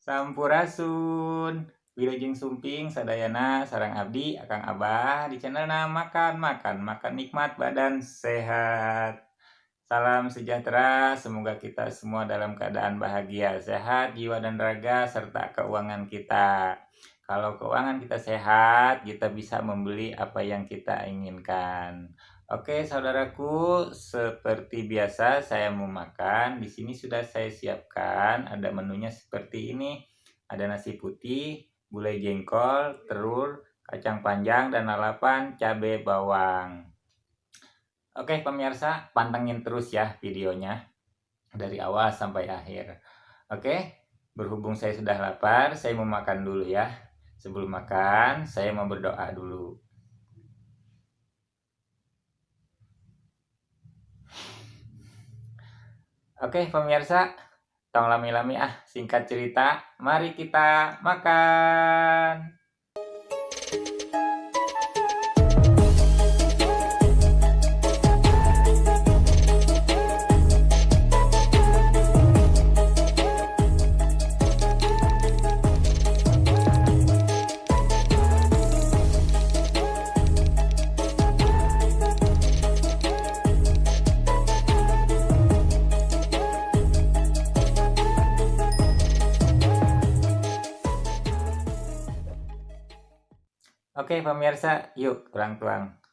Sampurasun. Wilujeng sumping sadayana sareng abdi Akang Abah di channelna makan nikmat badan sehat. Salam sejahtera, semoga kita semua dalam keadaan bahagia, sehat jiwa dan raga serta keuangan kita. Kalau keuangan kita sehat, kita bisa membeli apa yang kita inginkan. Oke, saudaraku, seperti biasa saya mau makan. Di sini sudah saya siapkan, ada menunya seperti ini. Ada nasi putih, gulai jengkol, telur, kacang panjang dan lalapan, cabai bawang. Oke pemirsa, pantengin terus ya videonya dari awal sampai akhir. Oke, berhubung saya sudah lapar, saya mau makan dulu ya. Sebelum makan, saya mau berdoa dulu. Oke pemirsa, tong lami-lami singkat cerita, mari kita makan. Oke pemirsa, yuk tuang-tuang.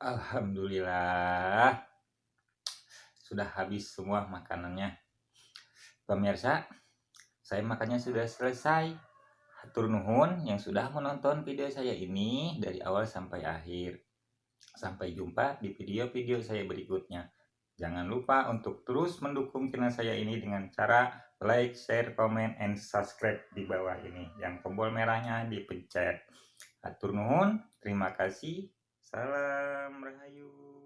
Alhamdulillah, sudah habis semua makanannya. Pemirsa, saya makannya sudah selesai. Hatur nuhun yang sudah menonton video saya ini dari awal sampai akhir. Sampai jumpa di video-video saya berikutnya. Jangan lupa untuk terus mendukung channel saya ini dengan cara like, share, comment, and subscribe di bawah ini. Yang tombol merahnya dipencet. Hatur nuhun, terima kasih. Salam Rahayu.